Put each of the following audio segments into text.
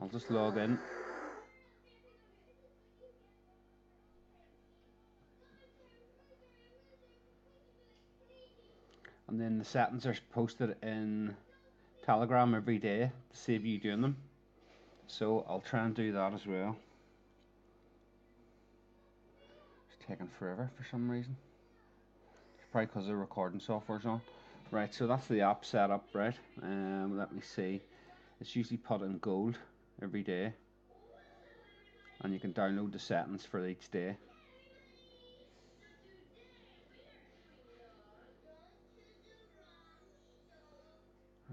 I'll just log in. And then the settings are posted in Telegram every day to save you doing them. So I'll try and do that as well. It's taking forever for some reason. It's probably because the recording software's on. Right, so that's the app setup, right? Let me see. It's usually put in gold every day, and you can download the settings for each day.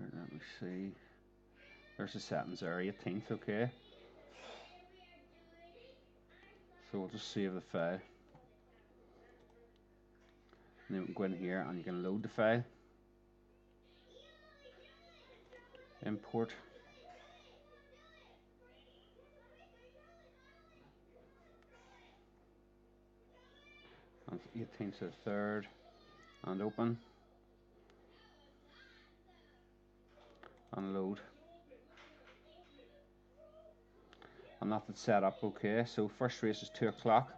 Right, let me see. There's the settings there, 18th, okay. So we'll just save the file. And then we can go in here and you can load the file. Import. And 18th to the 3rd. And open. And load. And that's it set up okay. So first race is 2 o'clock.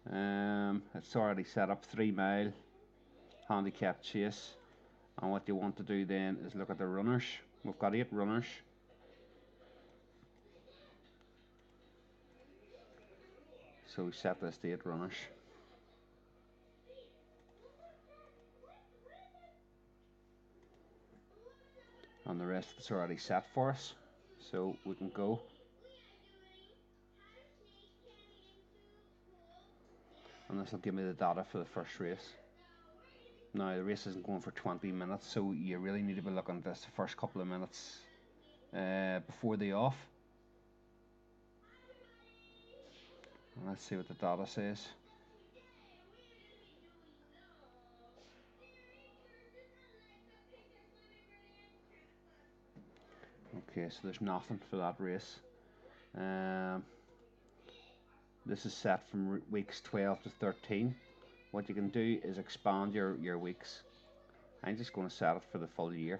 It's already set up 3 mile handicap chase. And what you want to do then is look at the runners. We've got 8 runners. So we set this to 8 runners. And the rest is already set for us. So we can go. And this will give me the data for the first race. Now the race isn't going for 20 minutes, so you really need to be looking at this the first couple of minutes before the off. And let's see what the data says. Okay, so there's nothing for that race. This is set from weeks 12 to 13. What you can do is expand your weeks. I'm just going to set it for the full year.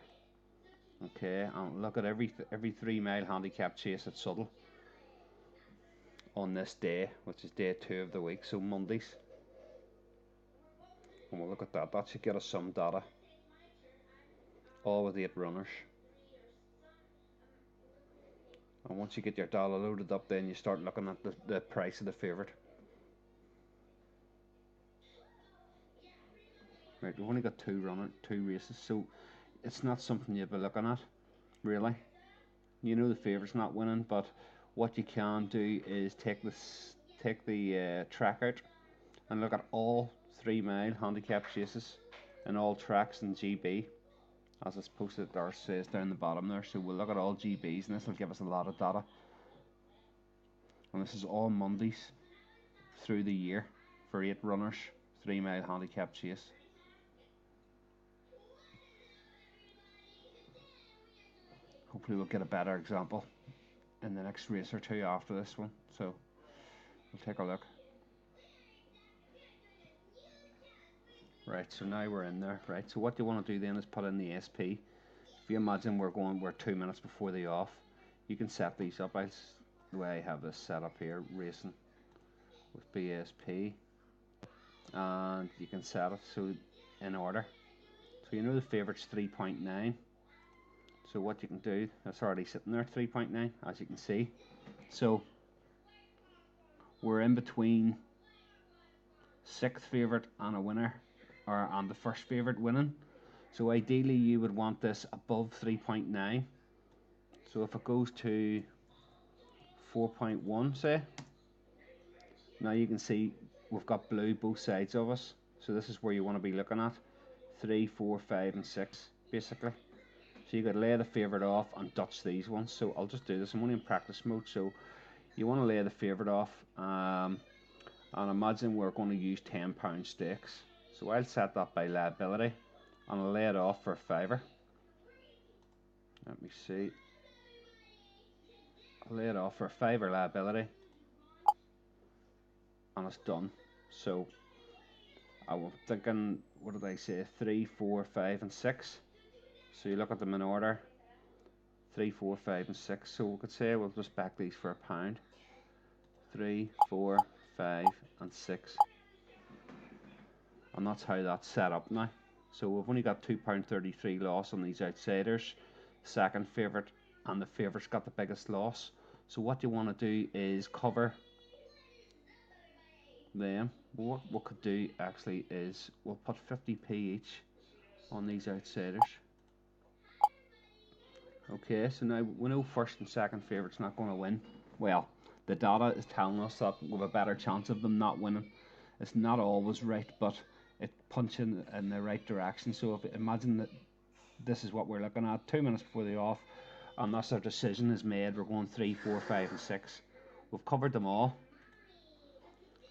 Okay, and look at every 3 mile handicap chase at Subtle on this day, which is day 2 of the week, so Mondays. And we'll look at that. That should get us some data. All with 8 runners. And once you get your data loaded up, then you start looking at the price of the favourite. Right, we've only got 2 races, so it's not something you'll be looking at, really. You know the favourite's not winning, but what you can do is take the track out and look at all 3 mile handicap chases and all tracks in GB, as it's posted there, says down the bottom there. So we'll look at all GBs, and this will give us a lot of data. And this is all Mondays through the year for 8 runners, 3 mile handicap chase. Hopefully we'll get a better example in the next race or two after this one. So we'll take a look. Right, so now we're in there. Right, so what you want to do then is put in the SP. If you imagine we're 2 minutes before the off, you can set these up. The way I have this set up here, racing with BSP, and you can set it so in order. So you know the favourite's 3.9. So what you can do, that's already sitting there, 3.9, as you can see. So we're in between 6th favourite and a winner, and the first favourite winning. So ideally you would want this above 3.9. So if it goes to 4.1, say, now you can see we've got blue both sides of us. So this is where you want to be looking at 3, 4, 5 and 6 basically. So you could lay the favourite off and Dutch these ones. So I'll just do this. I'm only in practice mode. So you want to lay the favourite off, and imagine we're going to use £10 stakes. So I'll set that by liability and I'll lay it off for a fiver. Let me see. I'll lay it off for a fiver liability and it's done. So I was thinking, what did I say? 3, 4, 5 and 6. So you look at them in order. 3, 4, 5, and 6. So we could say we'll just back these for £1. 3, 4, 5, and 6. And that's how that's set up now. So we've only got £2.33 loss on these outsiders. Second favourite and the favourite's got the biggest loss. So what you want to do is cover them. What we could do actually is we'll put 50p each on these outsiders. Okay, so now we know first and second favourite's not going to win. Well, the data is telling us that we have a better chance of them not winning. It's not always right, but it punches in the right direction. So if imagine that this is what we're looking at 2 minutes before the off, and thus our decision is made. We're going 3, 4, 5, and 6. We've covered them all.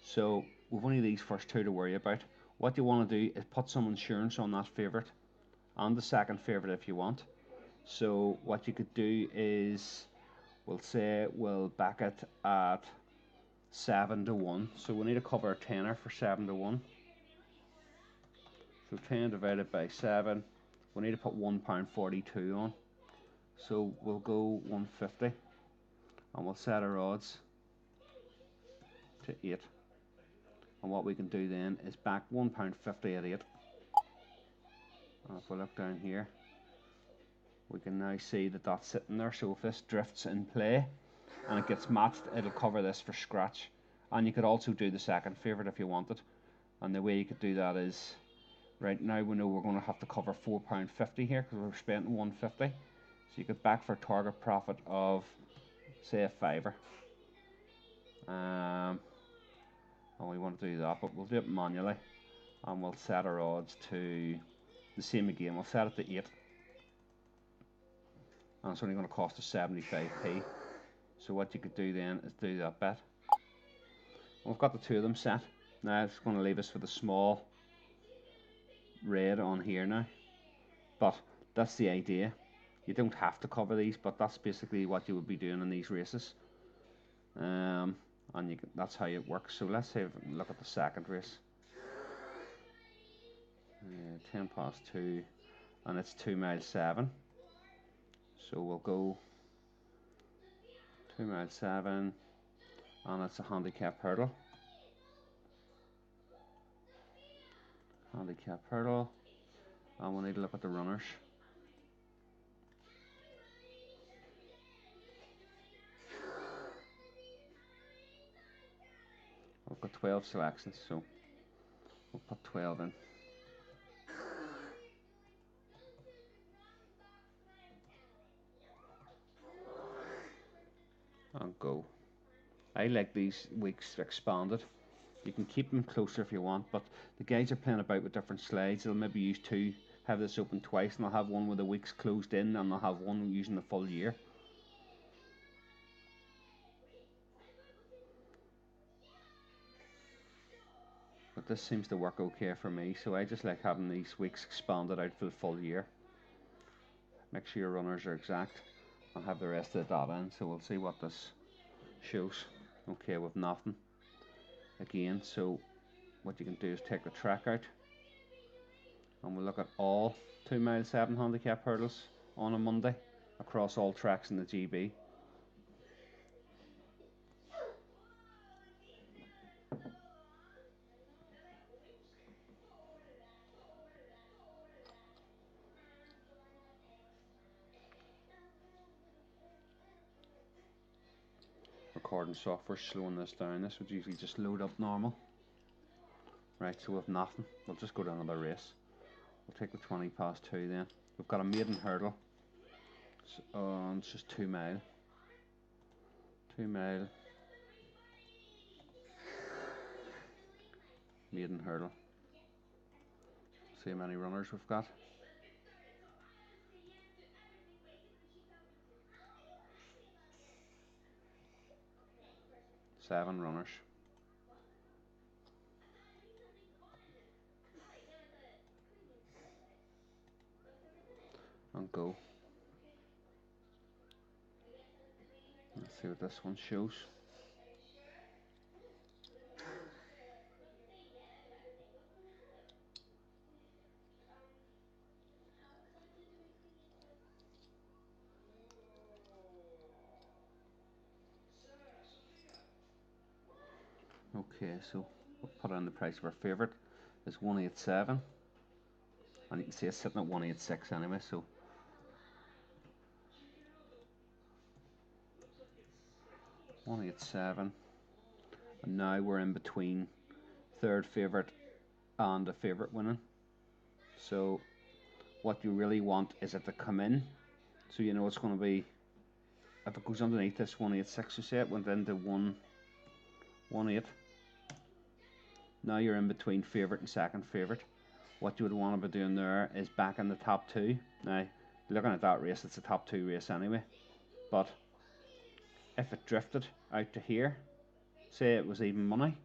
So we've only these first two to worry about. What you want to do is put some insurance on that favourite and the second favourite if you want. So what you could do is, we'll say we'll back it at 7 to 1. So we need to cover a tenner for 7 to 1. So 10 divided by 7. We need to put £1.42 on. So we'll go 150, and we'll set our odds to 8. And what we can do then is back £1.50 at 8. And if we look down here, we can now see that that's sitting there. So if this drifts in play and it gets matched, it'll cover this for scratch. And you could also do the second favourite if you wanted. And the way you could do that is, right now we know we're going to have to cover £4.50 here because we're spending £1.50. So you could back for a target profit of, say, a fiver. And we want to do that, but we'll do it manually. And we'll set our odds to the same again. We'll set it to 8. And it's only going to cost us 75p. So what you could do then is do that bet. We've got the two of them set. Now it's going to leave us with a small red on here now. But that's the idea. You don't have to cover these, but that's basically what you would be doing in these races. And that's how it works. So let's say look at the second race. 10 past 2, and it's 2 miles 7. So we'll go 2 miles 7, and it's a handicap hurdle. Handicap hurdle, and we need to look at the runners. We've got 12 selections, so we'll put 12 in. And go. I like these weeks expanded. You can keep them closer if you want, but the guys are playing about with different slides. They'll maybe use two, have this open twice, and they'll have one with the weeks closed in, and they'll have one using the full year. But this seems to work okay for me, so I just like having these weeks expanded out for the full year. Make sure your runners are exact. I'll have the rest of the data in, so we'll see what this shows. Okay, with nothing again. So what you can do is take the track out, and we'll look at all 2 mile 7 handicap hurdles on a Monday across all tracks in the GB. Recording software slowing this down. This would usually just load up normal. Right, so with nothing, we'll just go to another race. We'll take the 20 past 2 then. We've got a maiden hurdle. So, it's just 2 mile. 2 mile. Maiden hurdle. See how many runners we've got. 7 runners. And go. Let's see what this one shows. Okay, so we'll put in the price of our favourite is 187, and you can see it's sitting at 186 anyway. So 187, and now we're in between third favourite and a favourite winning. So what you really want is it to come in, so you know it's going to be, if it goes underneath this 186, you say it went into 118. Now you're in between favourite and second favourite. What you would want to be doing there is back in the top two. Now, looking at that race, it's a top two race anyway. But if it drifted out to here, say it was even money,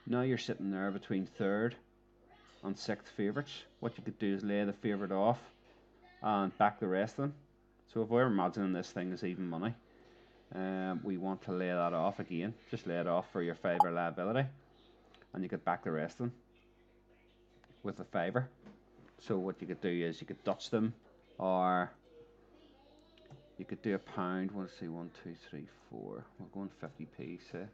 now you're sitting there between third and sixth favourites. What you could do is lay the favourite off and back the rest of them. So if we're imagining this thing is even money, we want to lay that off again. Just lay it off for your fiver liability, and you could back the rest of them with a fiver. So what you could do is you could Dutch them, or you could do a pound. Let's see, 1, 2, 3, 4. We're going 50p, say.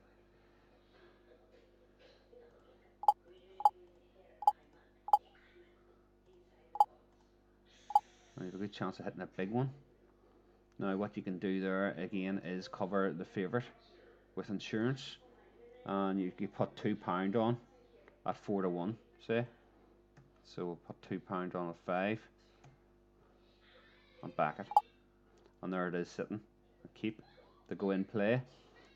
Now you have a good chance of hitting a big one. Now what you can do there again is cover the favourite with insurance, and you can put £2 on at 4 to 1, say. So we'll put £2 on at 5 and back it, and there it is sitting. Keep the go in play.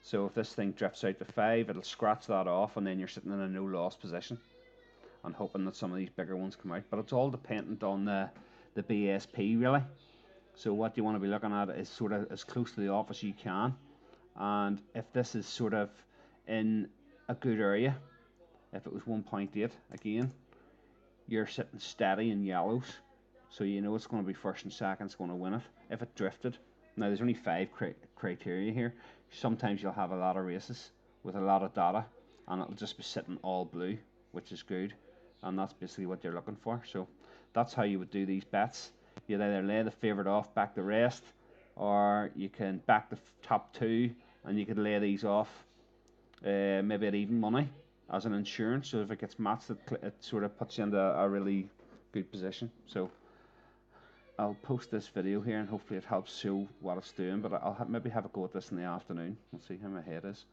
So if this thing drifts out to 5, it'll scratch that off, and then you're sitting in a no loss position and hoping that some of these bigger ones come out. But it's all dependent on the BSP really. So what you want to be looking at is sort of as close to the off as you can, and if this is sort of in a good area, if it was 1.8 again, you're sitting steady in yellows, so you know it's going to be first and second's going to win it. If it drifted, now there's only 5 criteria here. Sometimes you'll have a lot of races with a lot of data, and it'll just be sitting all blue, which is good, and that's basically what you're looking for. So that's how you would do these bets. You'd either lay the favourite off, back the rest, or you can back the top 2, and you could lay these off maybe at even money as an insurance. So if it gets matched, it sort of puts you into a really good position. So I'll post this video here, and hopefully it helps show what it's doing, but I'll maybe have a go at this in the afternoon. We'll see how my head is.